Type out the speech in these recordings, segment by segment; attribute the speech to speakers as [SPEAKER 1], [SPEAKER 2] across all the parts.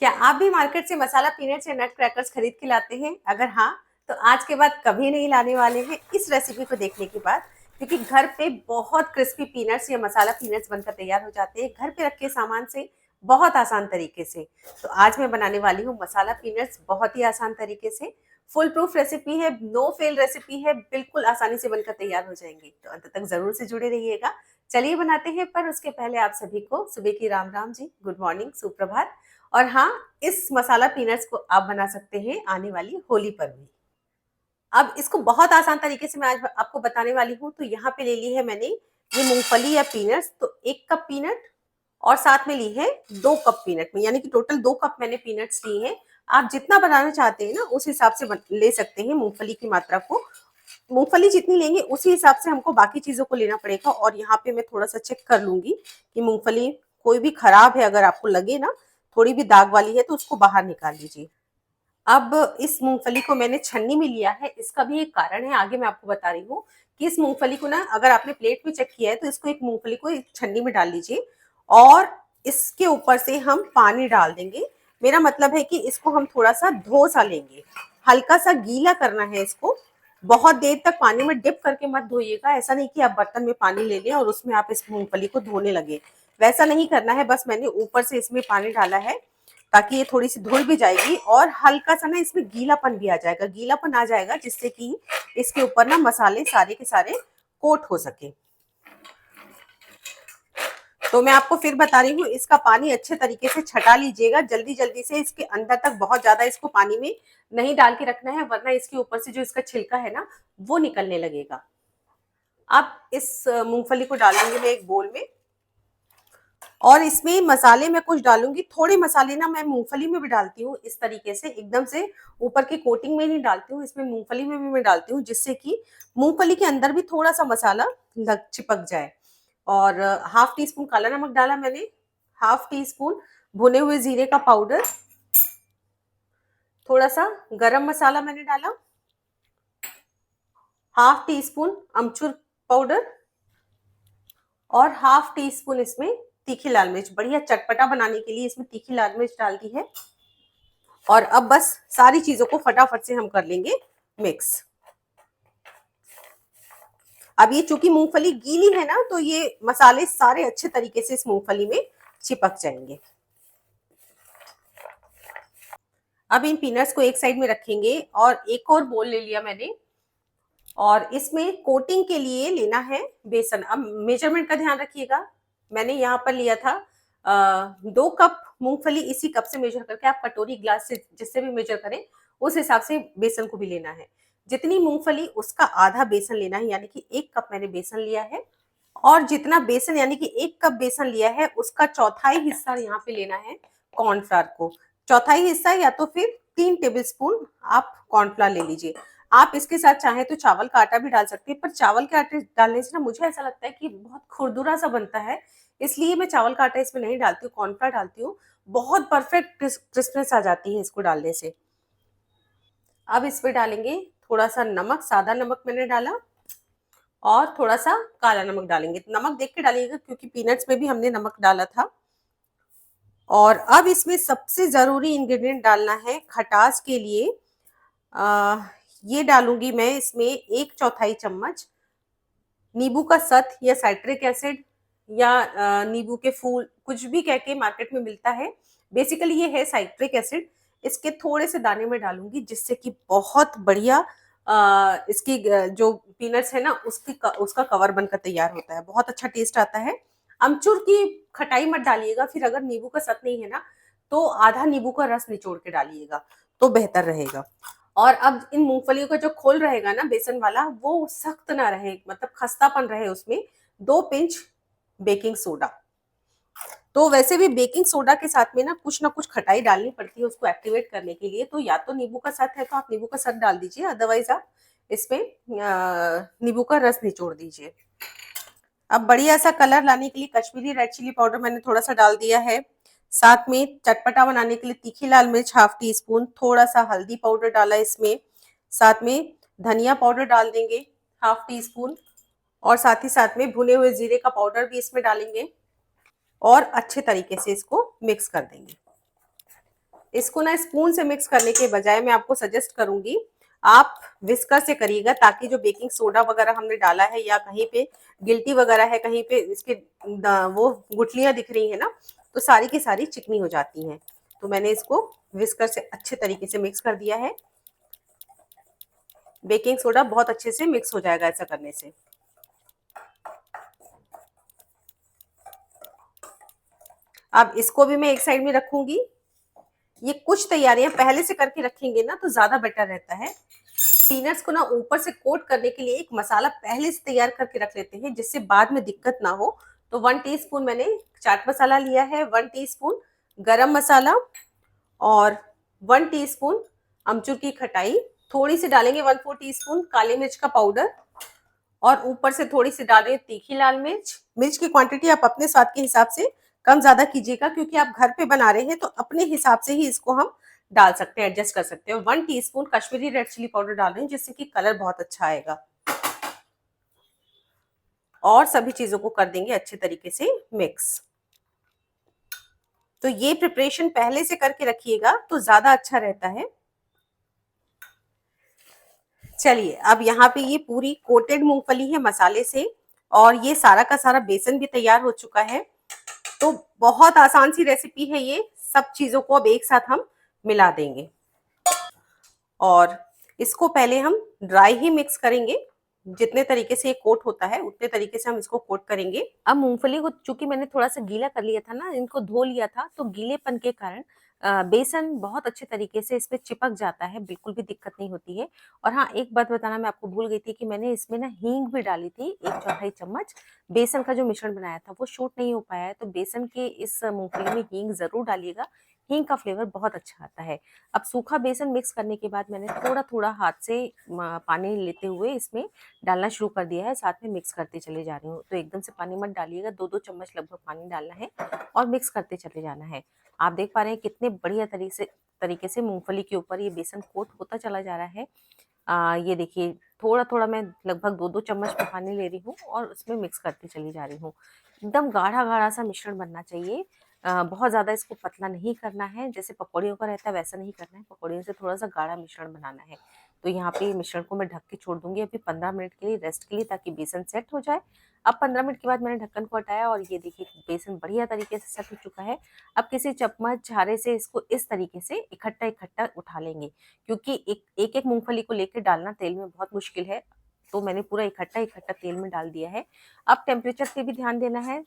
[SPEAKER 1] क्या आप भी मार्केट से मसाला पीनट्स या नट क्रैकर्स खरीद के लाते हैं? अगर हाँ, तो आज के बाद कभी नहीं लाने वाले हैं इस रेसिपी को देखने के बाद, क्योंकि घर पे बहुत क्रिस्पी पीनट्स या मसाला पीनट्स बनकर तैयार हो जाते हैं घर पे रखे सामान से, बहुत आसान तरीके से। तो आज मैं बनाने वाली हूँ मसाला पीनट्स बहुत ही आसान तरीके से। फुल प्रूफ रेसिपी है, नो फेल रेसिपी है, बिल्कुल आसानी से बनकर तैयार हो जाएंगी। तो अंत तक जरूर से जुड़े रहिएगा। चलिए बनाते हैं, पर उसके पहले आप सभी को सुबह की राम राम जी, गुड मॉर्निंग, सुप्रभात। और हाँ, इस मसाला पीनट्स को आप बना सकते हैं आने वाली होली पर भी। अब इसको बहुत आसान तरीके से मैं आज आपको बताने वाली हूँ। तो यहाँ पे ले ली है मैंने ये मूंगफली या पीनट्स, तो 1 कप पीनट और साथ में ली है 2 कप पीनट में, यानी कि टोटल 2 कप मैंने पीनट्स ली है। आप जितना बनाना चाहते हैं ना उस हिसाब से ले सकते हैं मूंगफली की मात्रा को। मूंगफली जितनी लेंगे उसी हिसाब से हमको बाकी चीजों को लेना पड़ेगा। और यहाँ पे मैं थोड़ा सा चेक कर लूंगी कि मूंगफली कोई भी खराब है, अगर आपको लगे ना थोड़ी भी दाग वाली है तो उसको बाहर निकाल लीजिए। अब इस मूंगफली को मैंने छन्नी में लिया है, इसका भी एक कारण है, आगे मैं आपको बता रही हूँ कि इस मूंगफली को ना, अगर आपने प्लेट में चेक किया है तो इसको एक मूंगफली को एक छन्नी में डाल लीजिए और इसके ऊपर से हम पानी डाल देंगे। मेरा मतलब है कि इसको हम थोड़ा सा धो सा लेंगे, हल्का सा गीला करना है इसको। बहुत देर तक पानी में डिप करके मत धोइएगा, ऐसा नहीं कि आप बर्तन में पानी ले लें और उसमें आप इस मूंगफली को धोने लगे, वैसा नहीं करना है। बस मैंने ऊपर से इसमें पानी डाला है ताकि ये थोड़ी सी धुल भी जाएगी और हल्का सा ना इसमें गीलापन भी आ जाएगा, गीलापन आ जाएगा जिससे कि इसके ऊपर ना मसाले सारे के सारे कोट हो सके। तो मैं आपको फिर बता रही हूँ, इसका पानी अच्छे तरीके से छटा लीजिएगा जल्दी जल्दी से, इसके अंदर तक बहुत ज्यादा इसको पानी में नहीं डाल के रखना है, वरना इसके ऊपर से जो इसका छिलका है ना वो निकलने लगेगा। अब इस मूंगफली को डालूंगी मैं एक बोल में और इसमें मसाले मैं कुछ डालूंगी। थोड़े मसाले ना मैं मूंगफली में भी डालती हूँ, इस तरीके से एकदम से ऊपर की कोटिंग में नहीं डालती हूँ, इसमें मूंगफली में भी मैं डालती हूँ, जिससे कि मूंगफली के अंदर भी थोड़ा सा मसाला लग चिपक जाए। और हाफ टी स्पून काला नमक डाला मैंने, हाफ टी स्पून भुने हुए जीरे का पाउडर, थोड़ा सा गरम मसाला मैंने डाला, हाफ टी स्पून अमचूर पाउडर और हाफ टी स्पून इसमें तीखी लाल मिर्च। बढ़िया चटपटा बनाने के लिए इसमें तीखी लाल मिर्च डाल दी है। और अब बस सारी चीजों को फटाफट से हम कर लेंगे मिक्स। अब ये चूंकि मूंगफली गीली है ना, तो ये मसाले सारे अच्छे तरीके से इस मूंगफली में चिपक जाएंगे। अब इन पीनट्स को एक साइड में रखेंगे और एक और बोल ले लिया मैंने और इसमें कोटिंग के लिए लेना है बेसन। अब मेजरमेंट का ध्यान रखिएगा, मैंने यहाँ पर लिया था 2 कप मूंगफली, इसी कप से मेजर करके आप कटोरी ग्लास से जिससे भी मेजर करें उस हिसाब से बेसन को भी लेना है। जितनी मूंगफली उसका आधा बेसन लेना है, यानी कि 1 कप मैंने बेसन लिया है। और जितना बेसन यानी कि 1 कप बेसन लिया है उसका चौथाई हिस्सा यहाँ पे लेना है कॉर्नफ्लावर को। चौथाई हिस्सा या तो फिर 3 टेबल स्पून आप कॉर्नफ्लावर ले लीजिए। आप इसके साथ चाहे तो चावल का आटा भी डाल सकते हैं, पर चावल के आटे डालने से ना मुझे ऐसा लगता है कि बहुत खुरदुरा सा बनता है, इसलिए मैं चावल का आटा इसमें नहीं डालती हूँ, कॉर्नफ्लावर डालती हूँ। बहुत परफेक्ट क्रिस्पनेस आ जाती है इसको डालने से। अब इस पे डालेंगे थोड़ा सा नमक, सादा नमक मैंने डाला और थोड़ा सा काला नमक डालेंगे। नमक देख के डालिएगा क्योंकि पीनट्स में भी हमने नमक डाला था। और अब इसमें सबसे जरूरी इंग्रेडिएंट डालना है खटास के लिए। आ, ये डालूंगी मैं इसमें 1/4 चम्मच नींबू का सत या साइट्रिक एसिड या नींबू के फूल, कुछ भी कह के मार्केट में मिलता है। बेसिकली ये है साइट्रिक एसिड। इसके थोड़े से दाने में डालूंगी जिससे कि बहुत बढ़िया इसकी जो पीनट्स है ना उसका कवर बनकर तैयार होता है, बहुत अच्छा टेस्ट आता है। अमचूर की खटाई मत डालिएगा, फिर अगर नींबू का सत नहीं है ना तो आधा नींबू का रस निचोड़ के डालिएगा तो बेहतर रहेगा। और अब इन मूंगफलियों का जो खोल रहेगा ना बेसन वाला, वो सख्त ना रहे, मतलब खस्तापन रहे उसमें। 2 पिंच बेकिंग सोडा। तो वैसे भी बेकिंग सोडा के साथ में ना कुछ खटाई डालनी पड़ती है उसको एक्टिवेट करने के लिए। तो या तो नींबू का सत है तो आप नींबू का सत डाल दीजिए, अदरवाइज आप इसमें नींबू का रस निचोड़ दीजिए। अब बढ़िया सा कलर लाने के लिए कश्मीरी रेड चिली पाउडर मैंने थोड़ा सा डाल दिया है। साथ में चटपटा बनाने के लिए तीखी लाल मिर्च हाफ टी स्पून, थोड़ा सा हल्दी पाउडर डाला इसमें। साथ में धनिया पाउडर डाल देंगे हाफ टी स्पून और साथ में भुने हुए जीरे का पाउडर भी इसमें डालेंगे और अच्छे तरीके से इसको मिक्स कर देंगे। इसको ना स्पून से मिक्स करने के बजाय मैं आपको सजेस्ट करूंगी आप विस्कर से करिएगा, ताकि जो बेकिंग सोडा वगैरह हमने डाला है या कहीं पे गिल्टी वगैरह है, कहीं पे इसके वो गुठलियां दिख रही है ना, तो सारी की सारी चिकनी हो जाती हैं। तो मैंने इसको विस्कर से अच्छे तरीके से मिक्स कर दिया है। बेकिंग सोडा बहुत अच्छे से मिक्स हो जाएगा ऐसा करने से। अब इसको भी मैं एक साइड में रखूंगी। ये कुछ तैयारियां पहले से करके रखेंगे ना तो ज्यादा बेटर रहता है। पीनट्स को ना ऊपर से कोट करने के लिए एक मसाला पहले से तैयार करके रख लेते हैं, जिससे बाद में दिक्कत ना हो। तो 1 टीस्पून मैंने चाट मसाला लिया है, 1 टीस्पून गरम मसाला, और 1 टीस्पून अमचूर की खटाई, थोड़ी सी डालेंगे 1/4 टीस्पून काली मिर्च का पाउडर, और ऊपर से थोड़ी सी डालें तीखी लाल मिर्च। मिर्च की क्वांटिटी आप अपने स्वाद के हिसाब से कम ज्यादा कीजिएगा, क्योंकि आप घर पे बना रहे हैं तो अपने हिसाब से ही इसको हम डाल सकते हैं, एडजस्ट कर सकते हैं। 1 teaspoon Kashmiri red chilli powder डाल रहे हैं, जिससे कि कलर बहुत अच्छा आएगा। और सभी चीजों को कर देंगे अच्छे तरीके से मिक्स। तो ये प्रिपरेशन पहले से करके रखिएगा तो ज्यादा अच्छा रहता है। चलिए, अब यहाँ पे ये पूरी कोटेड मूंगफली है मसाले से, और ये सारा का सारा बेसन भी तैयार हो चुका है। तो बहुत आसान सी रेसिपी है ये। सब चीजों को अब एक साथ हम मिला देंगे, और इसको पहले हम ड्राई ही मिक्स करेंगे। जितने तरीके से ये कोट होता है उतने तरीके से हम इसको कोट करेंगे। अब मूंगफली को चूंकि मैंने थोड़ा सा गीला कर लिया था ना, इनको धो लिया था, तो गीलेपन के कारण बेसन बहुत अच्छे तरीके से इस पे चिपक जाता है, बिल्कुल भी दिक्कत नहीं होती है। और हाँ, एक बात बताना मैं आपको भूल गई थी कि मैंने इसमें ना हींग भी डाली थी, 1/4 चम्मच। बेसन का जो मिश्रण बनाया था वो शूट नहीं हो पाया है, तो बेसन के इस मूंगफली में हींग जरूर डालिएगा। हींग का फ्लेवर बहुत अच्छा आता है। अब सूखा बेसन मिक्स करने के बाद मैंने थोड़ा थोड़ा हाथ से पानी लेते हुए इसमें डालना शुरू कर दिया है, साथ में मिक्स करते चले जा रही हूँ। तो एकदम से पानी मत डालिएगा, 2-2 चम्मच लगभग पानी डालना है और मिक्स करते चले जाना है। आप देख पा रहे हैं कितने बढ़िया तरीके से मूंगफली के ऊपर ये बेसन कोट होता चला जा रहा है। ये देखिए, थोड़ा थोड़ा मैं लगभग 2-2 चम्मच में पानी ले रही हूँ और उसमें मिक्स करती चली जा रही हूँ। एकदम गाढ़ा गाढ़ा सा मिश्रण बनना चाहिए। बहुत ज़्यादा इसको पतला नहीं करना है, जैसे पकौड़ियों का रहता है वैसा नहीं करना है, पकौड़ियों से थोड़ा सा गाढ़ा मिश्रण बनाना है। तो यहाँ पे मिश्रण को मैं ढक के छोड़ दूंगी अभी 15 मिनट के लिए, रेस्ट के लिए, ताकि बेसन सेट हो जाए। अब 15 मिनट के बाद मैंने ढक्कन को हटाया और ये देखिए बेसन बढ़िया तरीके से सेट हो चुका है। अब किसी चम्मच झारे से इसको इस तरीके से इकट्ठा इकट्ठा उठा लेंगे, क्योंकि एक एक मूंगफली को लेकर डालना तेल में बहुत मुश्किल है। तो मैंने पूरा इकट्ठा इकट्ठा तेल में डाल दिया है। अब टेम्परेचर पे भी ध्यान देना है।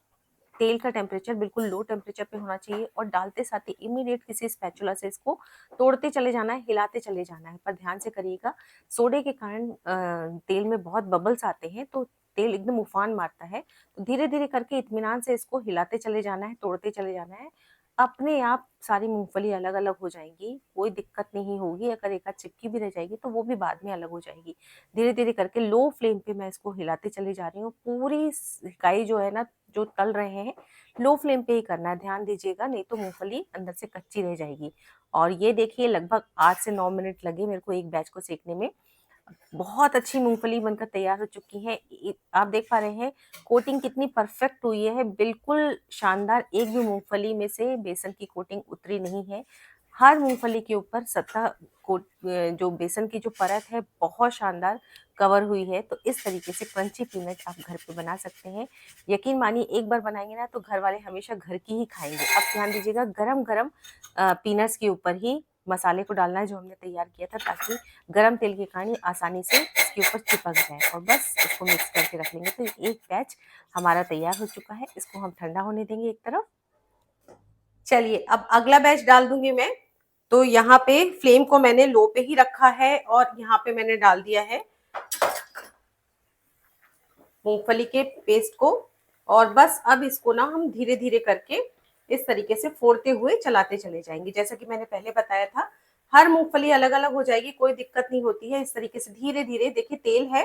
[SPEAKER 1] तेल का टेम्परेचर बिल्कुल लो टेम्परेचर पे होना चाहिए, और डालते साथ ही इमीडिएट किसी स्पैचुला से इसको तोड़ते चले जाना है, हिलाते चले जाना है। पर ध्यान से करिएगा, सोडे के कारण तेल में बहुत बबल्स आते हैं, तो तेल एकदम उफान मारता है। तो धीरे धीरे करके इत्मीनान से इसको हिलाते चले जाना है, तोड़ते चले जाना है। अपने आप सारी मूंगफली अलग अलग हो जाएंगी, कोई दिक्कत नहीं होगी। अगर एक आध चिपकी भी रह जाएगी तो वो भी बाद में अलग हो जाएगी। धीरे धीरे करके लो फ्लेम पे मैं इसको हिलाते चली जा रही हूँ। पूरी इकाई जो है ना, जो तल रहे हैं, लो फ्लेम पे ही करना है, ध्यान दीजिएगा, नहीं तो मूंगफली अंदर से कच्ची रह जाएगी। और ये देखिए, लगभग 8 से 9 मिनट लगे मेरे को एक बैच को सेकने में। बहुत अच्छी मूंगफली बनकर तैयार हो चुकी है। आप देख पा रहे हैं कोटिंग कितनी परफेक्ट हुई है, बिल्कुल शानदार। एक भी मूंगफली में से बेसन की कोटिंग उतरी नहीं है। हर मूंगफली के ऊपर सतह कोट जो बेसन की जो परत है बहुत शानदार कवर हुई है। तो इस तरीके से क्रंची पीनट आप घर पे बना सकते हैं। यकीन मानिए, एक बार बनाएंगे ना तो घर वाले हमेशा घर की ही खाएंगे। अब ध्यान दीजिएगा, गरम गरम पीनट्स के ऊपर ही मसाले को डालना है जो हमने तैयार किया था, ताकि गरम तेल के कारण आसानी से इसके ऊपर चिपक जाए। और बस इसको मिक्स करके रख लेंगे। तो एक बैच हमारा तैयार हो चुका है, इसको हम ठंडा होने देंगे एक तरफ। चलिए, अब अगला बैच डाल दूंगी मैं। तो यहाँ पे फ्लेम को मैंने लो पे ही रखा है, और यहाँ पे मैंने डाल दिया है मूंगफली के पेस्ट को। और बस अब इसको ना हम धीरे धीरे करके इस तरीके से फोड़ते हुए चलाते चले जाएंगे। जैसा कि मैंने पहले बताया था, हर मूंगफली अलग अलग हो जाएगी, कोई दिक्कत नहीं होती है। इस तरीके से धीरे धीरे, देखिए तेल है,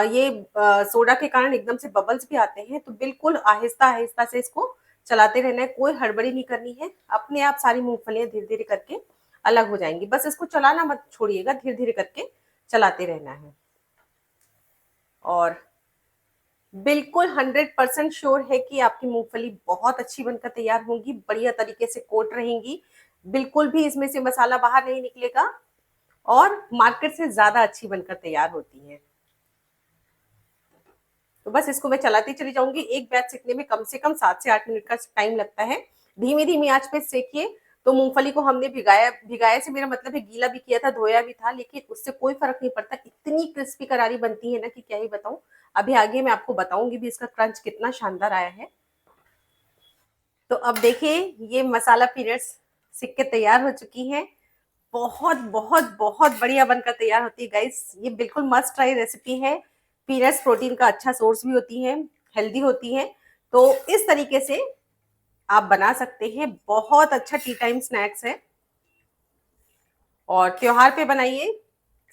[SPEAKER 1] ये सोडा के कारण एकदम से बबल्स भी आते हैं, तो बिल्कुल आहिस्ता आहिस्ता से इसको चलाते रहना है, कोई हड़बड़ी नहीं करनी है। अपने आप सारी मूंगफलियां धीरे धीरे करके अलग हो जाएंगी। बस इसको चलाना मत छोड़िएगा, धीरे धीरे करके चलाते रहना है। और बिल्कुल 100% श्योर है कि आपकी मूंगफली बहुत अच्छी बनकर तैयार होंगी, बढ़िया तरीके से कोट रहेंगी। बिल्कुल भी इसमें से मसाला बाहर नहीं निकलेगा और मार्केट से ज़्यादा अच्छी बनकर तैयार होती है। तो बस इसको मैं चलाती चली जाऊँगी। एक बैच सेकने में कम से कम 7 से 8 मिनट का टाइम लगता है। धीमी-धीमी आँच पे सेकिए। तो मूँगफली को हमने भिगाया भिगाया से मेरा मतलब है गीला भी किया था, धोया भी था, लेकिन उससे कोई फ़र्क नहीं पड़ता। इतनी क्रिस्पी करारी बनती है ना कि क्या ही बताऊँ। अभी आगे मैं आपको बताऊँगी भी इसका क्रंच कितना शानदार आया है। तो अब देखिए ये मसाला पीनट्स सिक के तैयार हो चुकी हैं। बहुत बहुत बहुत बढ़िया बनकर तैयार होती है गाइस। ये बिल्कुल मस्ट ट्राई रेसिपी है। पीनट्स प्रोटीन का अच्छा सोर्स भी होती है, हेल्दी होती है। तो इस तरीके से आप बना सकते हैं। बहुत अच्छा टी टाइम स्नैक्स है और त्योहार पे बनाइए,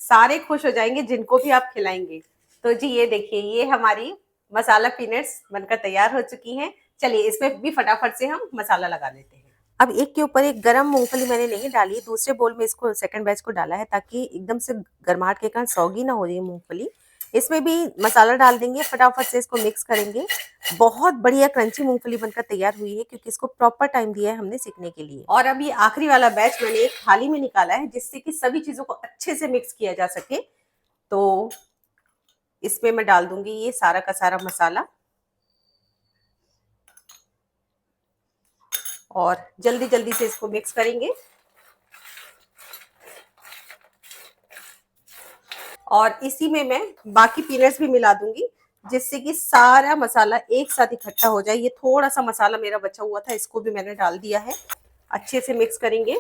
[SPEAKER 1] सारे खुश हो जाएंगे जिनको भी आप खिलाएंगे। तो जी ये देखिए ये हमारी मसाला पीनट्स बनकर तैयार हो चुकी हैं। चलिए इसमें भी फटाफट से हम मसाला लगा लेते हैं। अब एक के ऊपर एक गरम मूंगफली मैंने नहीं डाली, दूसरे बोल में इसको सेकंड बैच को डाला है ताकि एकदम से गर्माहट के कारण सौगी ना हो रही है मूंगफली। इसमें भी मसाला डाल देंगे, फटाफट से इसको मिक्स करेंगे। बहुत बढ़िया क्रंची मूंगफली बनकर तैयार हुई है क्योंकि इसको प्रॉपर टाइम दिया है हमने सीखने के लिए। और अब ये आखिरी वाला बैच मैंने एक थाली में निकाला है जिससे कि सभी चीजों को अच्छे से मिक्स किया जा सके। तो इसमें मैं डाल दूंगी ये सारा का सारा मसाला और जल्दी जल्दी से इसको मिक्स करेंगे। और इसी में मैं बाकी पीनट्स भी मिला दूंगी जिससे कि सारा मसाला एक साथ इकट्ठा हो जाए। ये थोड़ा सा मसाला मेरा बचा हुआ था, इसको भी मैंने डाल दिया है। अच्छे से मिक्स करेंगे।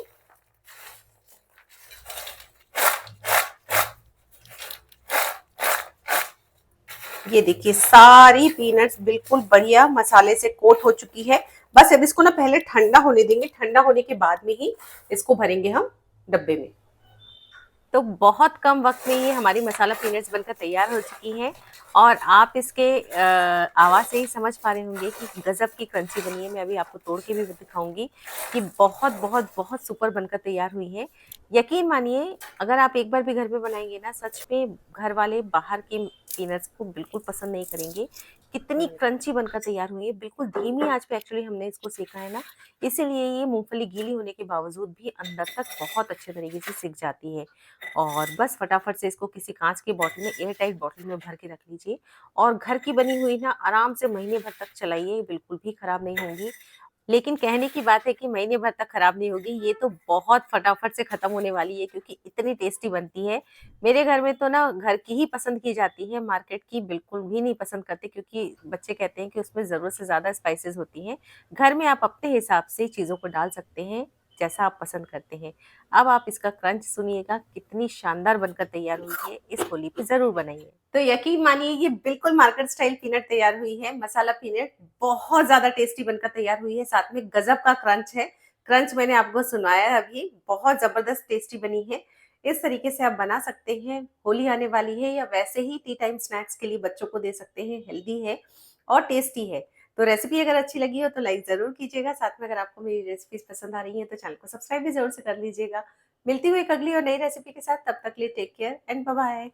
[SPEAKER 1] ये देखिए सारी पीनट्स बिल्कुल बढ़िया मसाले से कोट हो चुकी है। बस अब इसको ना पहले ठंडा होने देंगे, ठंडा होने के बाद में ही इसको भरेंगे हम डब्बे में। तो बहुत कम वक्त में ये हमारी मसाला पीनट्स बनकर तैयार हो चुकी हैं और आप इसके आवाज़ से ही समझ पा रहे होंगे कि गज़ब की क्रंची बनी है। मैं अभी आपको तोड़ के भी दिखाऊंगी कि बहुत बहुत बहुत सुपर बनकर तैयार हुई है। यकीन मानिए अगर आप एक बार भी घर पे बनाएंगे ना, सच में घर वाले बाहर के पीनट्स को बिल्कुल पसंद नहीं करेंगे। कितनी क्रंची बनकर तैयार हुई है। बिल्कुल धीमी आंच पे एक्चुअली हमने इसको सेका है ना, इसीलिए ये मूंगफली गीली होने के बावजूद भी अंदर तक बहुत अच्छे तरीके से सिक जाती है। और बस फटाफट से इसको किसी कांच की बॉटल में, एयर टाइट बॉटल में भर के रख लीजिए और घर की बनी हुई ना आराम से महीने भर तक चलाइए, बिल्कुल भी खराब नहीं होंगी। लेकिन कहने की बात है कि महीने भर तक खराब नहीं होगी, ये तो बहुत फटाफट से खत्म होने वाली है क्योंकि इतनी टेस्टी बनती है। मेरे घर में तो ना घर की ही पसंद की जाती है, मार्केट की बिल्कुल भी नहीं पसंद करते क्योंकि बच्चे कहते हैं कि उसमें ज़रूरत से ज़्यादा स्पाइसेस होती हैं। घर में आप अपने हिसाब से चीज़ों को डाल सकते हैं, जैसा आप पसंद करते हैं। अब आप इसका क्रंच सुनिएगा कितनी शानदार बनकर तैयार हुई है, इस होली पे ज़रूर बनाइए। तो यकीन मानिए ये बिल्कुल मार्केट स्टाइल पीनट तैयार हुई है। मसाला पीनट बहुत ज़्यादा टेस्टी बनकर तैयार हुई है, साथ में गज़ब का क्रंच है। क्रंच मैंने आपको सुनाया है अभी, बहुत ज़बरदस्त टेस्टी बनी है। इस तरीके से आप बना सकते हैं, होली आने वाली है या वैसे ही टी टाइम स्नैक्स के लिए बच्चों को दे सकते हैं, हेल्दी है और टेस्टी है। तो रेसिपी अगर अच्छी लगी हो तो लाइक ज़रूर कीजिएगा, साथ में अगर आपको मेरी रेसिपीज़ पसंद आ रही हैं तो चैनल को सब्सक्राइब भी ज़रूर से कर लीजिएगा। मिलती हूँ एक अगली और नई रेसिपी के साथ, तब तक के लिए take care and bye bye.